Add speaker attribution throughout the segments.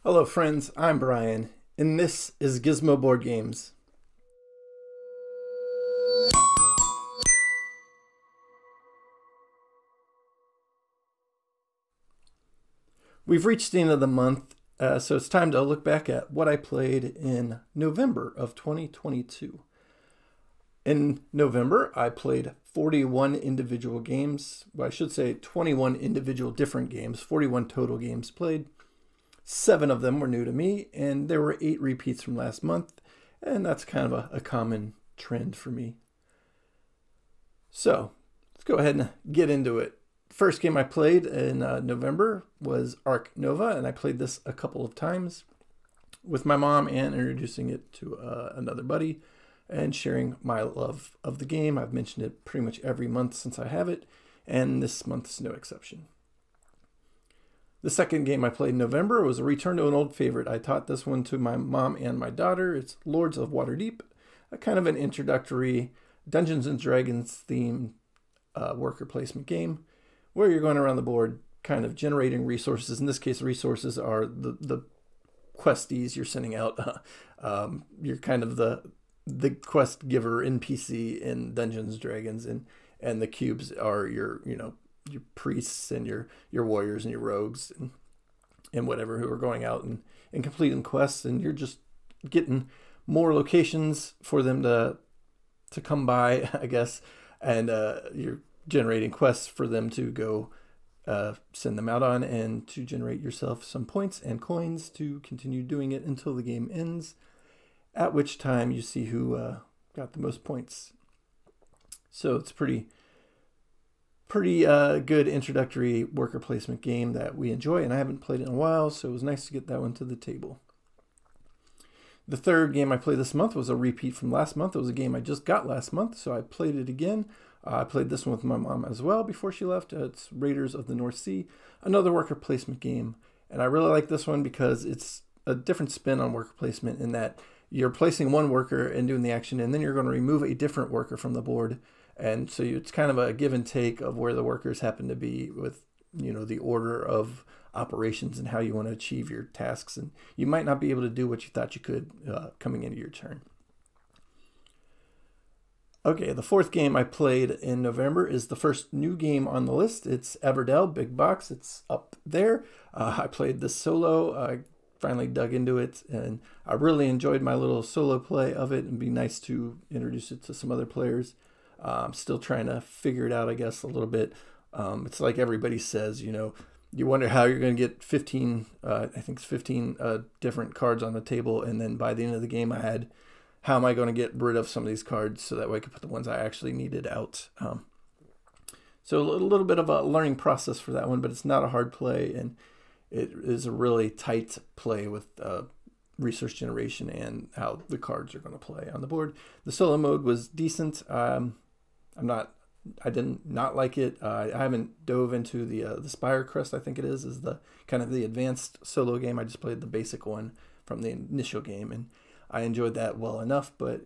Speaker 1: Hello friends, I'm Brian, and this is Gizmo Board Games. We've reached the end of the month, so it's time to look back at what I played in November of 2022. In November, I played 41 individual games. Well, I should say 21 individual different games, 41 total games played. 7 of them were new to me, and there were 8 repeats from last month, and that's kind of a common trend for me. So, let's go ahead and get into it. First game I played in November was Ark Nova, and I played this a couple of times with my mom and introducing it to another buddy and sharing my love of the game. I've mentioned it pretty much every month since I have it, and this month's no exception. The second game I played in November was a return to an old favorite. I taught this one to my mom and my daughter. It's Lords of Waterdeep, a kind of an introductory Dungeons & Dragons themed worker placement game where you're going around the board kind of generating resources. In this case, resources are the questies you're sending out. You're kind of the quest giver NPC in Dungeons & Dragons, and the cubes are your priests and your warriors and your rogues and whatever who are going out and completing quests, and you're just getting more locations for them to come by, I guess, and you're generating quests for them to go send them out on, and to generate yourself some points and coins to continue doing it until the game ends, at which time you see who got the most points. So it's pretty good introductory worker placement game that we enjoy, and I haven't played it in a while, so it was nice to get that one to the table. The third game I played this month was a repeat from last month. It was a game I just got last month, so I played it again. I played this one with my mom as well before she left. It's Raiders of the North Sea, another worker placement game, and I really like this one because it's a different spin on worker placement in that you're placing one worker and doing the action, and then you're going to remove a different worker from the board. And so it's kind of a give and take of where the workers happen to be with, the order of operations and how you want to achieve your tasks. And you might not be able to do what you thought you could coming into your turn. Okay, the fourth game I played in November is the first new game on the list. It's Everdell, big box. It's up there. I played this solo. I finally dug into it, and I really enjoyed my little solo play of it. It'd be nice to introduce it to some other players. I'm still trying to figure it out, I guess, a little bit. It's like everybody says, you wonder how you're going to get 15, I think it's 15 different cards on the table, and then by the end of the game I had, how am I going to get rid of some of these cards so that way I could put the ones I actually needed out. So a little bit of a learning process for that one, but it's not a hard play, and it is a really tight play with resource generation and how the cards are going to play on the board. The solo mode was decent. I did not like it. I haven't dove into the Spire Crest, I think it is the kind of the advanced solo game. I just played the basic one from the initial game, and I enjoyed that well enough, but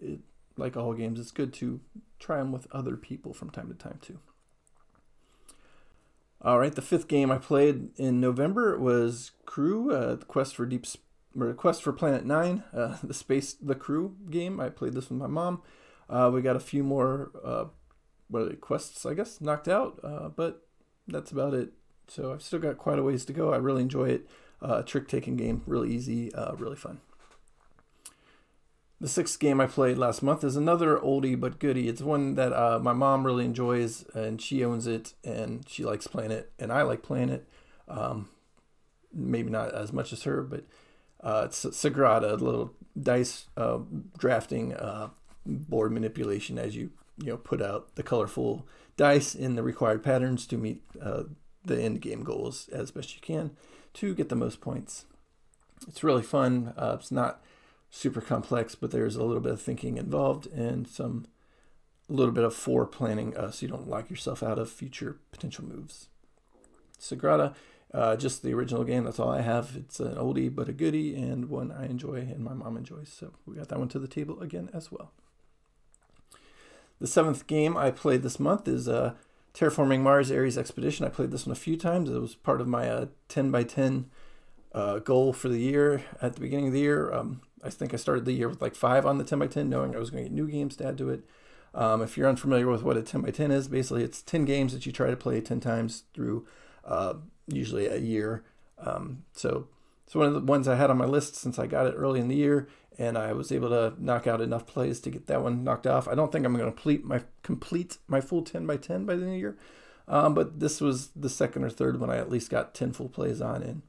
Speaker 1: like all games, it's good to try them with other people from time to time too. All right, the fifth game I played in November was Crew, the Quest for Planet 9, the Crew game. I played this with my mom. We got a few more quests, I guess, knocked out, but that's about it. So I've still got quite a ways to go. I really enjoy it. Trick-taking game, really easy, really fun. The sixth game I played last month is another oldie but goodie. It's one that my mom really enjoys, and she owns it, and she likes playing it, and I like playing it. Maybe not as much as her, but it's Sagrada, a little dice drafting board manipulation as you put out the colorful dice in the required patterns to meet the end game goals as best you can to get the most points. It's really fun. It's not super complex, but there's a little bit of thinking involved and a little bit of planning so you don't lock yourself out of future potential moves. Sagrada, just the original game, that's all I have. It's an oldie but a goodie, and one I enjoy and my mom enjoys, so we got that one to the table again as well. The seventh game I played this month is Terraforming Mars Ares Expedition. I played this one a few times. It was part of my 10 by 10 goal for the year at the beginning of the year. I think I started the year with like 5 on the 10x10, knowing I was going to get new games to add to it. If you're unfamiliar with what a 10x10 is, basically it's 10 games that you try to play 10 times through usually a year. So it's one of the ones I had on my list since I got it early in the year, and I was able to knock out enough plays to get that one knocked off. I don't think I'm going to complete my full 10x10 by the end of the year, but this was the second or third one I at least got 10 full plays on, and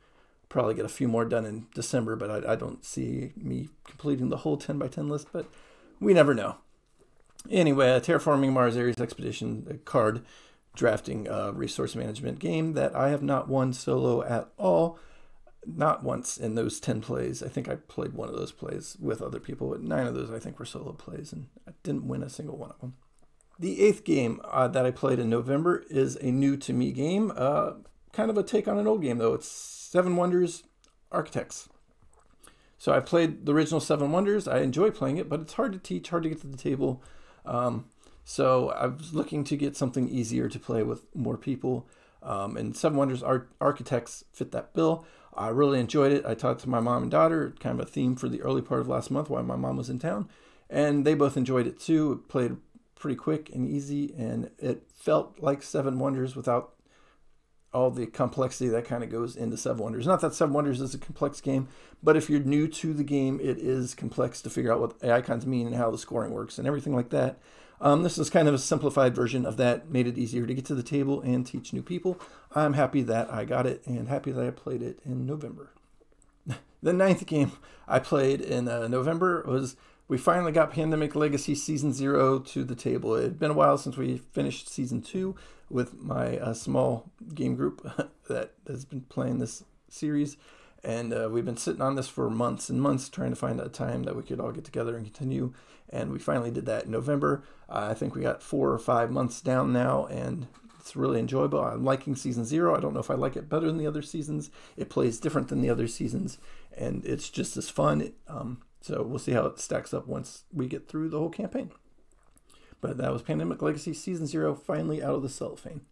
Speaker 1: probably get a few more done in December, but I don't see me completing the whole 10x10 list, but we never know. Anyway, Terraforming Mars Ares Expedition, a card drafting resource management game that I have not won solo at all. Not once in those 10 plays. I think I played one of those plays with other people, but 9 of those I think were solo plays, and I didn't win a single one of them. The 8th game that I played in November is a new to me game. Kind of a take on an old game, though. It's Seven Wonders Architects. So I played the original Seven Wonders. I enjoy playing it, but it's hard to teach, hard to get to the table. So I was looking to get something easier to play with more people. And Seven Wonders Architects fit that bill. I really enjoyed it. I talked to my mom and daughter, kind of a theme for the early part of last month while my mom was in town. And they both enjoyed it too. It played pretty quick and easy, and it felt like Seven Wonders without all the complexity that kind of goes into Seven Wonders. Not that Seven Wonders is a complex game, but if you're new to the game, it is complex to figure out what the icons mean and how the scoring works and everything like that. This is kind of a simplified version of that, made it easier to get to the table and teach new people. I'm happy that I got it and happy that I played it in November. The 9th game I played in November was, we finally got Pandemic Legacy Season 0 to the table. It had been a while since we finished Season 2 with my small game group that has been playing this series. And we've been sitting on this for months and months trying to find a time that we could all get together and continue. And we finally did that in November. I think we got 4 or 5 months down now, and it's really enjoyable. I'm liking Season 0. I don't know if I like it better than the other seasons. It plays different than the other seasons, and it's just as fun. So we'll see how it stacks up once we get through the whole campaign. But that was Pandemic Legacy Season 0, finally out of the cellophane.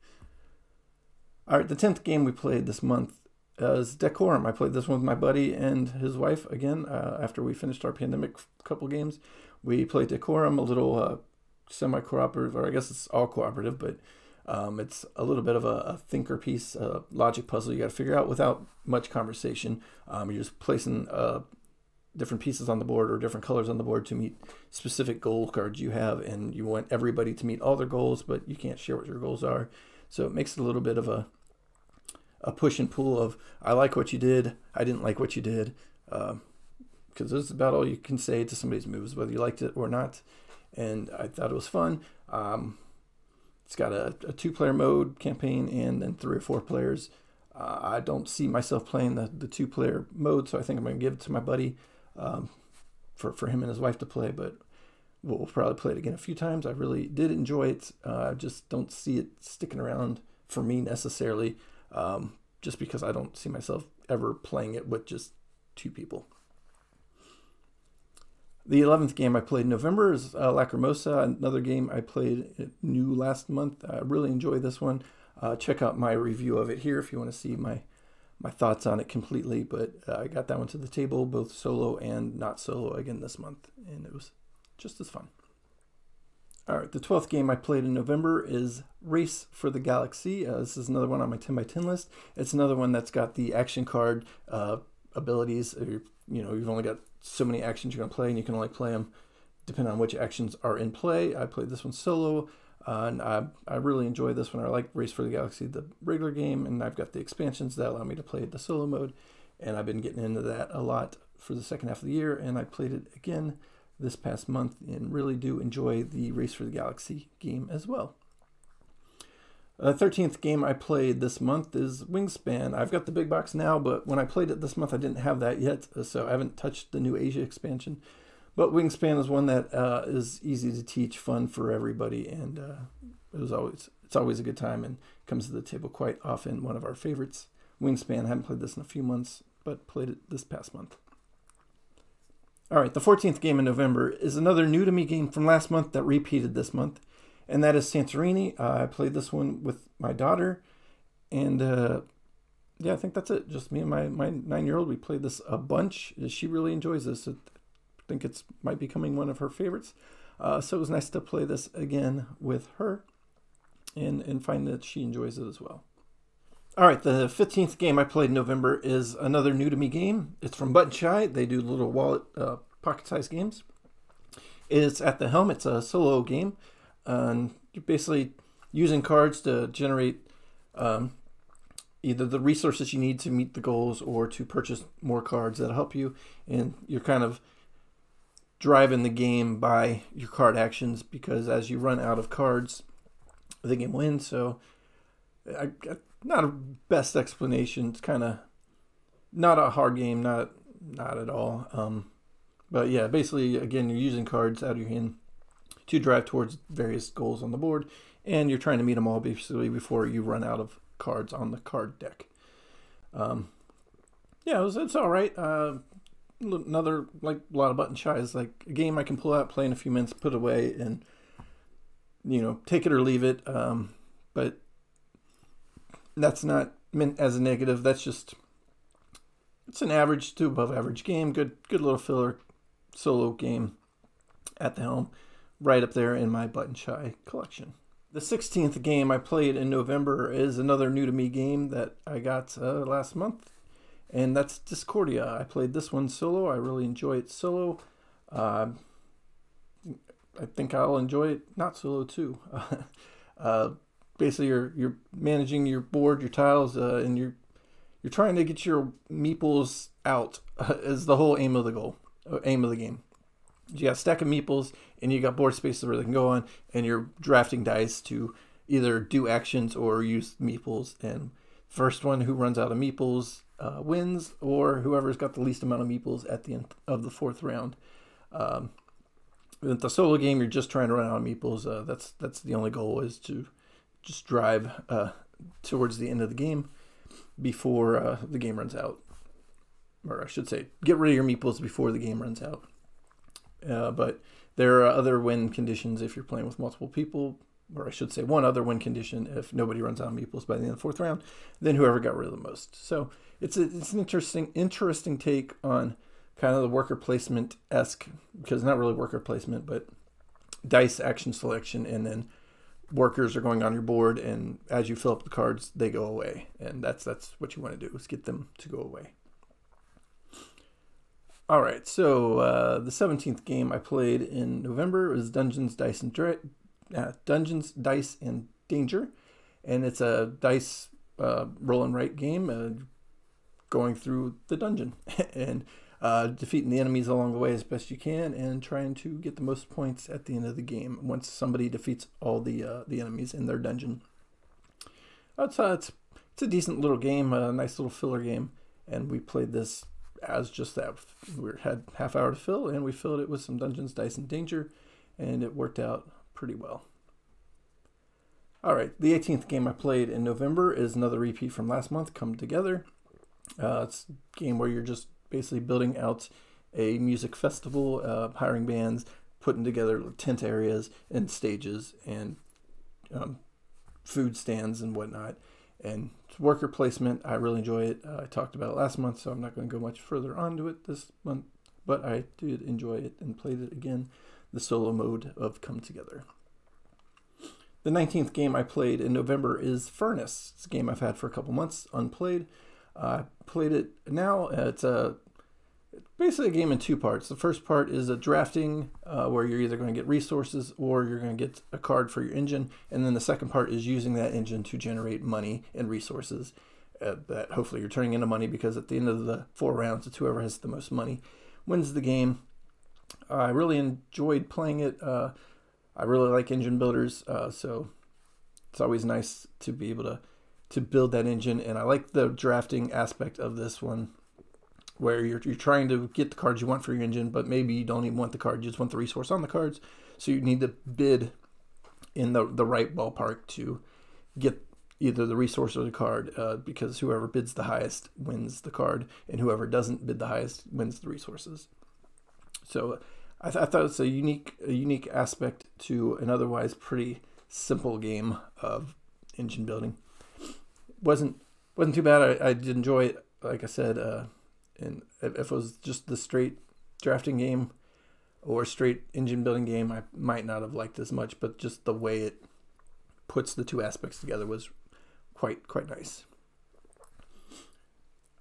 Speaker 1: All right, the 10th game we played this month is Decorum. I played this one with my buddy and his wife again after we finished our Pandemic couple games. We played Decorum, a little semi-cooperative, or I guess it's all cooperative, but it's a little bit of a thinker piece, a logic puzzle you got to figure out without much conversation. You're just placing different pieces on the board or different colors on the board to meet specific goal cards you have, and you want everybody to meet all their goals, but you can't share what your goals are. So it makes it a little bit of a push and pull of, I like what you did, I didn't like what you did, because this is about all you can say to somebody's moves, whether you liked it or not. And I thought it was fun. It's got a 2-player mode campaign and then 3 or 4 players. I don't see myself playing the 2-player mode, so I think I'm going to give it to my buddy for him and his wife to play, but we'll probably play it again a few times. I really did enjoy it. I just don't see it sticking around for me necessarily, just because I don't see myself ever playing it with just 2 people. The 11th game I played in November is Lacrimosa, another game I played new last month. I really enjoyed this one. Check out my review of it here if you want to see my thoughts on it completely, but I got that one to the table, both solo and not solo, again this month, and it was just as fun. All right, the 12th game I played in November is Race for the Galaxy. This is another one on my 10x10 list. It's another one that's got the action card abilities. You've only got so many actions you're going to play, and you can only play them depending on which actions are in play. I played this one solo, and I really enjoy this one. I like Race for the Galaxy, the regular game, and I've got the expansions that allow me to play the solo mode, and I've been getting into that a lot for the second half of the year, and I played it again this past month and really do enjoy the Race for the Galaxy game as well. The 13th game I played this month is Wingspan. I've got the big box now, but when I played it this month, I didn't have that yet, so I haven't touched the new Asia expansion. But Wingspan is one that is easy to teach, fun for everybody, and it's always a good time and comes to the table quite often. One of our favorites. Wingspan, I haven't played this in a few months, but played it this past month. All right, the 14th game in November is another new-to-me game from last month that repeated this month, and that is Santorini. I played this one with my daughter, and yeah, I think that's it. Just me and my 9-year-old. We played this a bunch. She really enjoys this. I think it's might be becoming one of her favorites. So it was nice to play this again with her and find that she enjoys it as well. All right, the 15th game I played in November is another new to me game. It's from Button Shy. They do little wallet pocket-sized games. It's at the Helm. It's a solo game. You're basically using cards to generate either the resources you need to meet the goals or to purchase more cards that'll help you. And you're kind of driving the game by your card actions, because as you run out of cards, the game wins. So not a best explanation. It's kind of not a hard game, not at all. But yeah, basically, again, you're using cards out of your hand to drive towards various goals on the board, and you're trying to meet them all basically before you run out of cards on the card deck. Yeah, it's all right. Another, like a lot of Button Shy, is like a game I can pull out, play in a few minutes, put away, and take it or leave it. But that's not meant as a negative. That's just, it's an average to above average game. Good little filler solo game at the Helm, right up there in my Button Shy collection. The 16th game I played in November is another new to me game that I got last month, and that's Discordia. I played this one solo. I really enjoy it solo. I think I'll enjoy it not solo too. Basically, you're managing your board, your tiles, and you're trying to get your meeples out. Is the whole aim of the game. You got a stack of meeples, and you got board spaces where they can go on, and you're drafting dice to either do actions or use meeples. And first one who runs out of meeples wins, or whoever's got the least amount of meeples at the end of the 4th round. With the solo game, you're just trying to run out of meeples. That's the only goal, is to just drive towards the end of the game before the game runs out. Or I should say, get rid of your meeples before the game runs out. But there are other win conditions if you're playing with multiple people, or I should say one other win condition if nobody runs out of meeples by the end of the 4th round, then whoever got rid of the most. So it's an interesting take on kind of the worker placement-esque, because not really worker placement, but dice action selection, and then workers are going on your board, and as you fill up the cards, they go away. And that's what you want to do, is get them to go away. All right, so the 17th game I played in November was Dungeons, Dice, and Danger, and it's a dice roll and write game, going through the dungeon and defeating the enemies along the way as best you can, and trying to get the most points at the end of the game once somebody defeats all the enemies in their dungeon. It's a decent little game, a nice little filler game, and we played this as just that. We had half hour to fill, and we filled it with some Dungeons, Dice, and Danger, and it worked out pretty well. All right, the 18th game I played in November is another repeat from last month, Come Together. It's a game where you're just basically building out a music festival, hiring bands, putting together tent areas and stages and food stands and whatnot. And worker placement, I really enjoy it. I talked about it last month, so I'm not going to go much further onto it this month, but I did enjoy it and played it again, the solo mode of Come Together. The 19th game I played in November is Furnace. It's a game I've had for a couple months, unplayed. I played it now. It's basically a game in 2 parts. The first part is a drafting, where you're either going to get resources or you're going to get a card for your engine. And then the second part is using that engine to generate money and resources that hopefully you're turning into money, because at the end of the 4 rounds, it's whoever has the most money wins the game. I really enjoyed playing it. I really like engine builders, so it's always nice to be able to build that engine. And I like the drafting aspect of this one, where you're trying to get the cards you want for your engine, but maybe you don't even want the card, you just want the resource on the cards. So you need to bid in the right ballpark to get either the resource or the card, because whoever bids the highest wins the card, and whoever doesn't bid the highest wins the resources. So I thought it's a unique aspect to an otherwise pretty simple game of engine building. Wasn't wasn't too bad. I did enjoy it. Like I said, and if it was just the straight drafting game or straight engine building game, I might not have liked as much, but just the way it puts the two aspects together was quite nice.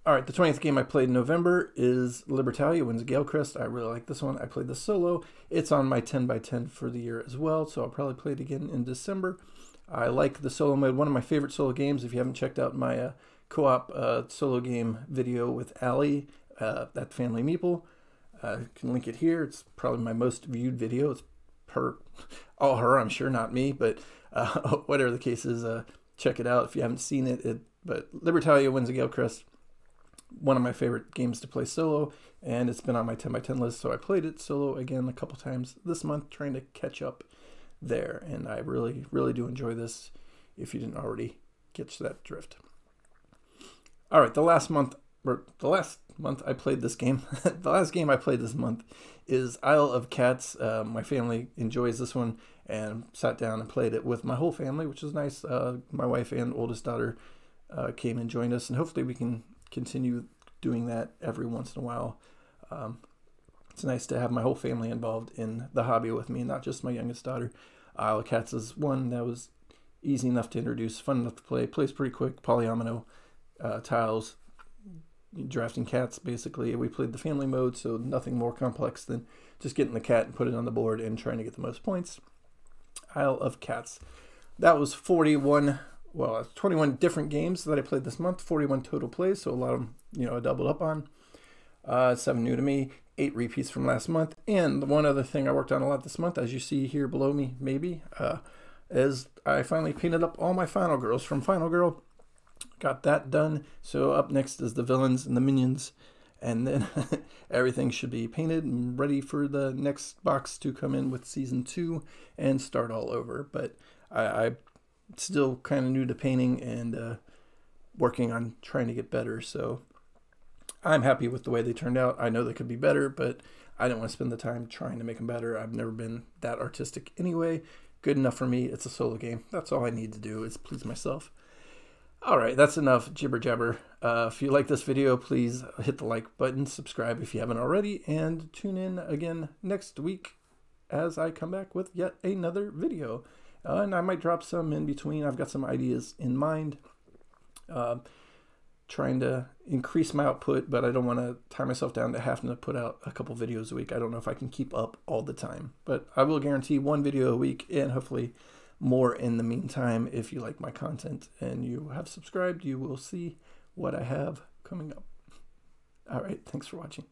Speaker 1: All right, the 20th game I played in November is Libertalia wins Galecrest. I really like this one. I played this solo. It's on my 10x10 for the year as well, so I'll probably play it again in December. I like the solo mode. One of my favorite solo games. If you haven't checked out my co-op solo game video with Allie, that Family Meeple, I can link it here. It's probably my most viewed video. It's all her, I'm sure, not me, but whatever the case is, check it out if you haven't seen it. But Libertalia wins a Galecrest. One of my favorite games to play solo, and it's been on my 10x10 list, so I played it solo again a couple times this month, trying to catch up there, and I really do enjoy this, if you didn't already catch that drift. All right, the last month I played this game. The last game I played this month is Isle of Cats. My family enjoys this one, and sat down and played it with my whole family, which is nice. My wife and oldest daughter came and joined us, and hopefully we can continue doing that every once in a while. It's nice to have my whole family involved in the hobby with me, not just my youngest daughter. Isle of Cats is one that was easy enough to introduce, fun enough to play, plays pretty quick, polyomino tiles, drafting cats basically. We played the family mode, so nothing more complex than just getting the cat and put it on the board and trying to get the most points. Isle of Cats. That was 21 different games that I played this month, 41 total plays, so a lot of them, I doubled up on. 7 new to me, 8 repeats from last month, and the one other thing I worked on a lot this month, as you see here below me, maybe, is I finally painted up all my Final Girls from Final Girl. Got that done, so up next is the villains and the minions, and then everything should be painted and ready for the next box to come in with Season 2 and start all over. But I still kind of new to painting and working on trying to get better, so I'm happy with the way they turned out. I know they could be better, but I don't want to spend the time trying to make them better. I've never been that artistic anyway. Good enough for me. It's a solo game. That's all I need to do is please myself. All right, that's enough jibber jabber. If you like this video, please hit the like button, subscribe if you haven't already, and tune in again next week as I come back with yet another video. And I might drop some in between. I've got some ideas in mind. Trying to increase my output, but I don't want to tie myself down to having to put out a couple videos a week. I don't know if I can keep up all the time, but I will guarantee 1 video a week, and hopefully more in the meantime. If you like my content and you have subscribed, you will see what I have coming up. All right, thanks for watching.